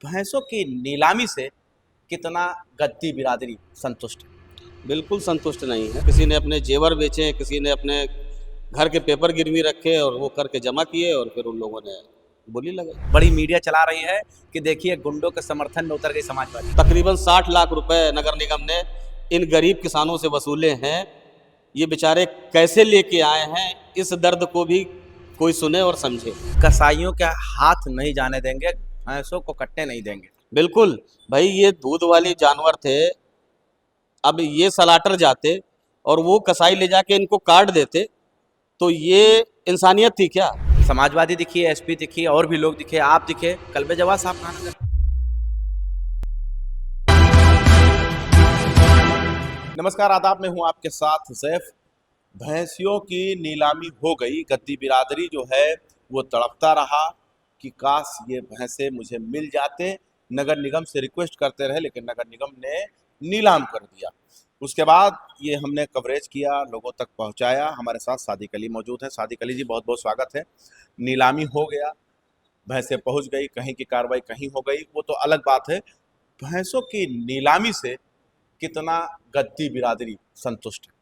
भैंसों की नीलामी से कितना गद्दी बिरादरी संतुष्ट है? बिल्कुल संतुष्ट नहीं है। किसी ने अपने जेवर बेचे, किसी ने अपने घर के पेपर गिरवी रखे और वो करके जमा किए और फिर उन लोगों ने बोली लगाई। बड़ी मीडिया चला रही है कि देखिए गुंडों के समर्थन में उतर गई समाजवादी। तकरीबन 60 लाख रुपए नगर निगम ने इन गरीब किसानों से वसूले हैं। ये बेचारे कैसे लेके आए हैं, इस दर्द को भी कोई सुने और समझे। कसाईयों के हाथ नहीं जाने देंगे, भैंसों को कटने नहीं देंगे। बिल्कुल भाई, ये दूध वाली जानवर थे। अब ये सलाटर जाते और वो कसाई ले जाके इनको काट देते तो ये इंसानियत थी क्या? समाजवादी दिखिए, एसपी दिखिए, और भी लोग दिखे, आप दिखे, कल्बे जवाब साहब कहाँ नजर? नमस्कार, आदाब, मैं हूं आपके साथ सैफ। भैंसियों की नीलामी हो गई। गद्दी बिरादरी जो है वो तड़पता रहा कि काश ये भैंसे मुझे मिल जाते। नगर निगम से रिक्वेस्ट करते रहे लेकिन नगर निगम ने नीलाम कर दिया। उसके बाद ये हमने कवरेज किया, लोगों तक पहुंचाया। हमारे साथ सादिक अली मौजूद हैं। सादिक अली जी, बहुत बहुत स्वागत है। नीलामी हो गया, भैंसे पहुंच गई, कहीं की कार्रवाई कहीं हो गई, वो तो अलग बात है। भैंसों की नीलामी से कितना गद्दी बिरादरी संतुष्ट है?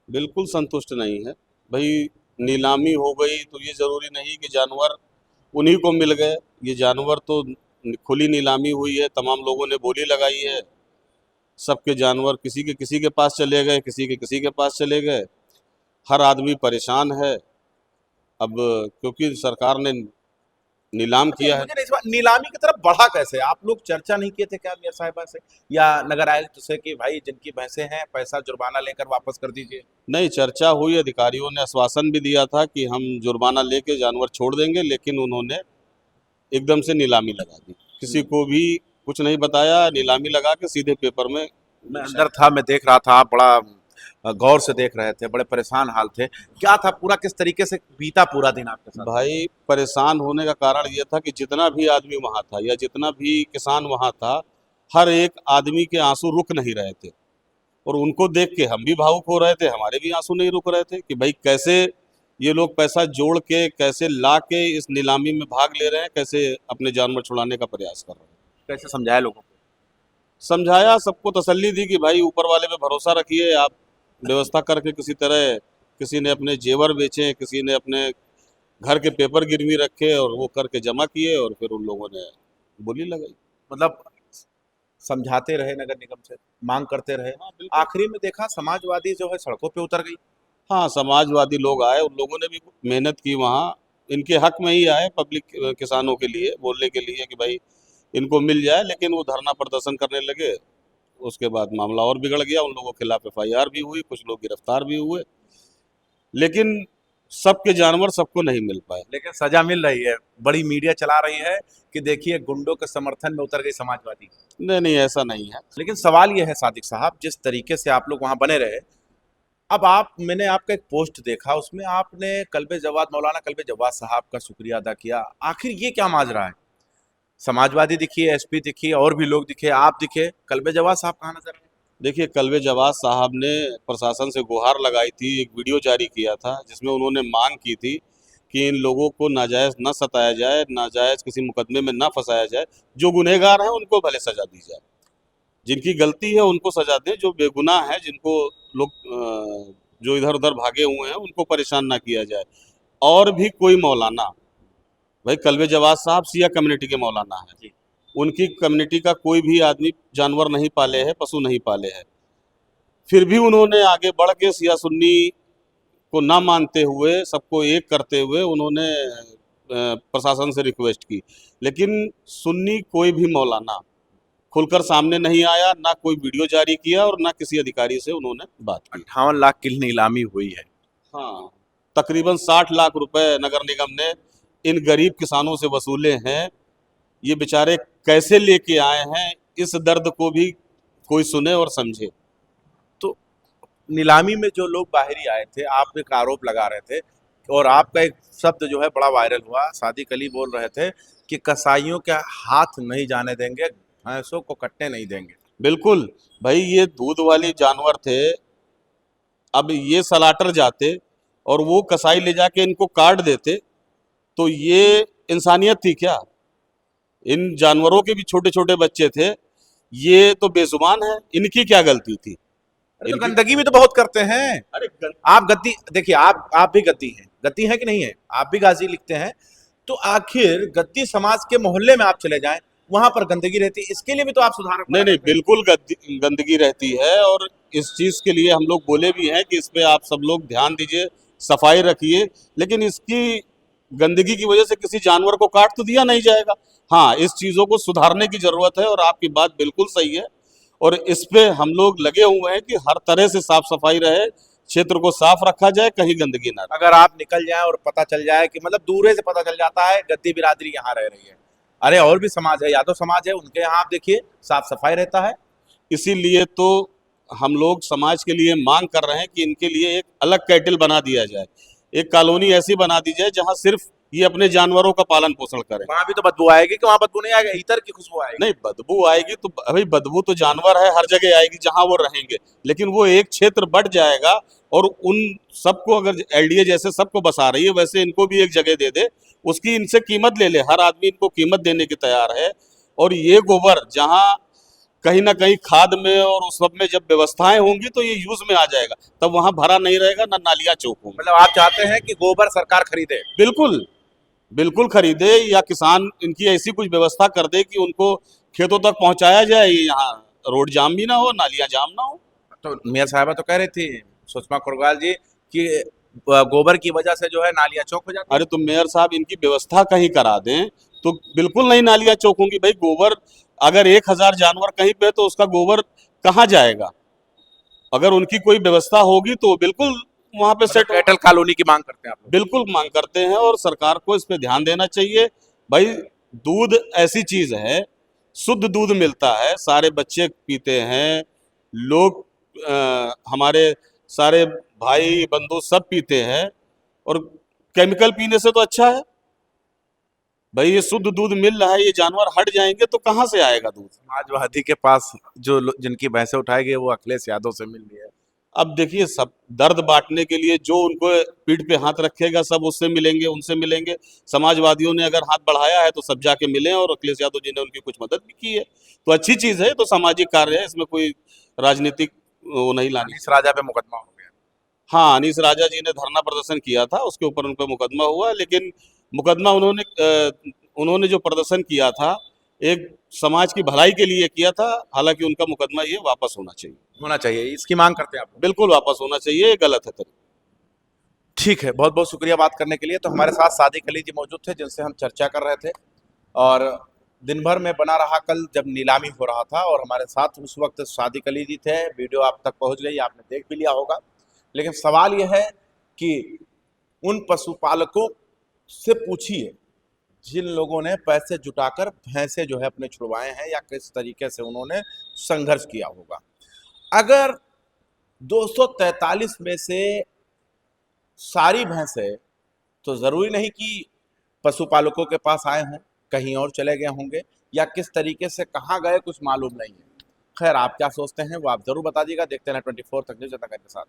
बिल्कुल संतुष्ट नहीं है भाई। नीलामी हो गई तो ये ज़रूरी नहीं कि जानवर उन्हीं को मिल गए। ये जानवर तो खुली नीलामी हुई है, तमाम लोगों ने बोली लगाई है। सबके जानवर किसी के पास चले गए, किसी के पास चले गए। हर आदमी परेशान है। अब क्योंकि सरकार ने नीलाम मुझे किया है। मुझे नहीं समझ, नीलामी की तरफ बढ़ा कैसे? आप लोग चर्चा नहीं किए थे क्या मेयर साहिबा से या नगर आयुक्त से कि भाई जिनकी भैंसे हैं पैसा जुर्माना लेकर वापस कर दीजिए? नहीं, चर्चा हुई। अधिकारियों ने आश्वासन भी दिया था कि हम जुर्माना लेके जानवर छोड़ देंगे, लेकिन उन्होंने एकदम से नीलामी लगा दी। किसी को भी कुछ नहीं बताया, नीलामी लगा के सीधे पेपर में। मैं अंदर था, मैं देख रहा था, आप बड़ा गौर से देख रहे थे, बड़े परेशान हाल थे। क्या था पूरा, किस तरीके से बीता पूरा दिन आपके साथ? भाई, परेशान होने का कारण ये था कि जितना भी आदमी वहाँ था या जितना भी किसान वहाँ था, हर एक आदमी के आंसू रुक नहीं रहे थे। और उनको देख के हम भी भावुक हो रहे थे, हमारे भी आंसू नहीं रुक रहे थे कि भाई कैसे ये लोग पैसा जोड़ के, कैसे ला के इस नीलामी में भाग ले रहे हैं, कैसे अपने जानवर छुड़ाने का प्रयास कर रहे हैं। कैसे समझाया लोगों को? समझाया, सबको तसल्ली दी कि भाई ऊपर वाले पे भरोसा रखिए आप। व्यवस्था करके किसी तरह, किसी ने अपने जेवर बेचे, किसी ने अपने घर के पेपर गिरवी रखे और वो करके जमा किए और फिर उन लोगों ने बोली लगाई। मतलब समझाते रहे नगर निगम से, मांग करते रहे, हाँ बिल्कुल। आखिरी में देखा समाजवादी जो है सड़कों पे उतर गई। हाँ, समाजवादी लोग आए, उन लोगों ने भी मेहनत की वहाँ। इनके हक में ही आए, पब्लिक किसानों के लिए बोलने के लिए कि भाई इनको मिल जाए, लेकिन वो धरना प्रदर्शन करने लगे। उसके बाद मामला और बिगड़ गया, उन लोगों के खिलाफ एफआईआर भी हुई, कुछ लोग गिरफ्तार भी हुए, लेकिन सबके जानवर सबको नहीं मिल पाए। लेकिन सजा मिल रही है। बड़ी मीडिया चला रही है कि देखिए गुंडों के समर्थन में उतर गई समाजवादी। नहीं नहीं, ऐसा नहीं है। लेकिन सवाल यह है सादिक साहब, जिस तरीके से आप लोग वहां बने रहे, अब आप, मैंने आपका एक पोस्ट देखा, उसमें आपने कल्बे जवाद, मौलाना कल्बे जवाद साहब का शुक्रिया अदा किया। आखिर ये क्या माजरा है? समाजवादी दिखिए, एसपी दिखिए, और भी लोग दिखे, आप दिखे, कल्बे जवाद साहब कहाँ नजर आए? देखिए, कल्बे जवाद साहब ने प्रशासन से गुहार लगाई थी, एक वीडियो जारी किया था जिसमें उन्होंने मांग की थी कि इन लोगों को नाजायज़ न सताया जाए, नाजायज़ किसी मुकदमे में ना फंसाया जाए। जो गुनहगार हैं उनको भले सजा दी जाए, जिनकी गलती है उनको सजा दें, जो बेगुनाह है, जिनको लोग जो इधर उधर भागे हुए हैं उनको परेशान ना किया जाए। और भी कोई मौलाना, भाई कल्बे जवाद साहब सिया कम्युनिटी के मौलाना हैं। जी। उनकी कम्युनिटी का कोई भी आदमी जानवर नहीं पाले है, पशु नहीं पाले हैं, फिर भी उन्होंने आगे बढ़ के सिया सुन्नी को ना मानते हुए, सबको एक करते हुए उन्होंने प्रशासन से रिक्वेस्ट की। लेकिन सुन्नी कोई भी मौलाना खुलकर सामने नहीं आया, ना कोई वीडियो जारी किया और ना किसी अधिकारी से उन्होंने बात की। 58 लाख की नीलामी हुई है। हाँ, तकरीबन 60 लाख रुपए नगर निगम ने इन गरीब किसानों से वसूले हैं। ये बेचारे कैसे लेके आए हैं, इस दर्द को भी कोई सुने और समझे। तो नीलामी में जो लोग बाहरी आए थे, आप एक आरोप लगा रहे थे और आपका एक शब्द जो है बड़ा वायरल हुआ। सादिक अली बोल रहे थे कि कसाईयों के हाथ नहीं जाने देंगे, भैंसों को कटने नहीं देंगे। बिल्कुल भाई, ये दूध वाली जानवर थे। अब ये सलाटर जाते और वो कसाई ले जाके इनको काट देते तो ये इंसानियत थी क्या? इन जानवरों के भी छोटे छोटे बच्चे थे, ये तो बेजुबान है, इनकी क्या गलती थी? अरे तो इनकी गंदगी भी तो बहुत करते हैं। अरे आप गद्दी देखिए, आप भी गद्दी है कि नहीं है? आप भी गाजी लिखते हैं। तो आखिर गद्दी समाज के मोहल्ले में आप चले जाएं, वहां पर गंदगी रहती है, इसके लिए भी तो आप सुधार नहीं करा नहीं, सकते हैं। बिल्कुल गंदगी रहती है, और इस चीज के लिए हम लोग बोले भी हैं कि इस पे आप सब लोग ध्यान दीजिए, सफाई रखिए। लेकिन इसकी गंदगी की वजह से किसी जानवर को काट तो दिया नहीं जाएगा। हाँ, इस चीजों को सुधारने की जरूरत है, और आपकी बात बिल्कुल सही है। और इस पे हम लोग लगे हुए हैं कि हर तरह से साफ सफाई रहे, क्षेत्र को साफ रखा जाए, कहीं गंदगी ना रहे। अगर आप निकल जाएं और पता चल जाए कि मतलब दूर से पता चल जाता है गद्दी बिरादरी यहाँ रह रही है, अरे और भी समाज है, यादव समाज है, उनके यहाँ आप देखिए साफ सफाई रहता है। इसीलिए तो हम लोग समाज के लिए मांग कर रहे हैं कि इनके लिए एक अलग कैटल बना दिया जाए, एक कॉलोनी ऐसी बना दी जाए जहां सिर्फ ये अपने जानवरों का पालन पोषण करें। वहां भी तो बदबू आएगी कि वहां बदबू नहीं आएगी, इतर की खुशबू आएगी। नहीं, बदबू आएगी तो भाई, बदबू तो जानवर है, हर जगह आएगी जहां वो रहेंगे। लेकिन वो एक क्षेत्र बढ़ जाएगा, और उन सबको, अगर एलडीए जैसे सबको बसा रही है, वैसे इनको भी एक जगह दे दे, उसकी इनसे कीमत ले ले, हर आदमी इनको कीमत देने की तैयार है। और ये गोबर जहां कहीं ना कहीं खाद में और उस सब में जब व्यवस्थाएं होंगी तो ये यूज में आ जाएगा, तब वहां भरा नहीं रहेगा, ना नालियां चौक होंगी। मतलब आप चाहते हैं कि गोबर सरकार खरीदे? बिल्कुल, बिल्कुल खरीदे, या किसान इनकी ऐसी कुछ व्यवस्था कर दे कि उनको खेतों तक पहुंचाया जाए, यहाँ रोड जाम भी ना हो, नालियां जाम ना हो। तो मियाँ साहबा तो कह रही थी, सुषमा कुरगाल जी, कि गोबर की वजह से जो है नालियां चौक हो जाती अरे तो मेयर साहब इनकी व्यवस्था कहीं करा दें तो बिल्कुल नहीं नालियां चौक होंगी। भाई, गोबर अगर 1,000 जानवर कहीं पे है तो उसका गोबर कहाँ जाएगा? अगर उनकी कोई व्यवस्था होगी तो बिल्कुल वहां पे मतलब सेट होगा। कैटल कॉलोनी की मांग करते हैं आप लोग? बिल्कुल मांग करते हैं, और सरकार को इस पे ध्यान देना चाहिए। भाई, दूध ऐसी चीज है, शुद्ध दूध मिलता है, सारे बच्चे पीते हैं, लोग हमारे सारे भाई बंधु सब पीते हैं, और केमिकल पीने से तो अच्छा है। भाई, ये शुद्ध दूध मिल रहा है, ये जानवर हट जाएंगे तो कहाँ से आएगा दूध? समाजवादी के पास जो जिनकी भैंसें उठाएगी वो अखिलेश यादव से मिल रही है। अब देखिए, सब दर्द बांटने के लिए जो उनको पीठ पे हाथ रखेगा सब उससे मिलेंगे, उनसे मिलेंगे। समाजवादियों ने अगर हाथ बढ़ाया है तो सब जाके मिले, और अखिलेश यादव जी ने उनकी कुछ मदद भी की है, तो अच्छी चीज है, तो सामाजिक कार्य है, इसमें कोई राजनीतिक वो नहीं लानी। अनीस राजा पे मुकदमा हो गया। हाँ, अनीस राजा जी ने धरना प्रदर्शन किया था, उसके ऊपर उन पर मुकदमा हुआ, लेकिन मुकदमा उन्होंने जो प्रदर्शन किया था, एक समाज की भलाई के लिए किया था। हालांकि उनका मुकदमा ये वापस होना चाहिए, होना चाहिए, इसकी मांग करते हैं आप लोग? बिल्कुल वापस होना चाहिए, ये गलत है तरीका। ठीक है, बहुत बहुत शुक्रिया बात करने के लिए। तो हमारे साथ सादिक अली जी मौजूद थे, जिनसे हम चर्चा कर रहे थे, और दिन भर में बना रहा कल जब नीलामी हो रहा था, और हमारे साथ उस वक्त सादिक अली जी थे। वीडियो आप तक पहुंच गई, आपने देख भी लिया होगा। लेकिन सवाल यह है कि उन पशुपालकों से पूछिए जिन लोगों ने पैसे जुटाकर भैंसे जो है अपने छुड़वाए हैं, या किस तरीके से उन्होंने संघर्ष किया होगा। अगर 243 में से सारी भैंसें, तो ज़रूरी नहीं कि पशुपालकों के पास आए हों, कहीं और चले गए होंगे, या किस तरीके से कहाँ गए कुछ मालूम नहीं है। खैर, आप क्या सोचते हैं वो आप ज़रूर बता दीजिएगा। देखते हैं 24 तक न्यूज़ जनता के साथ।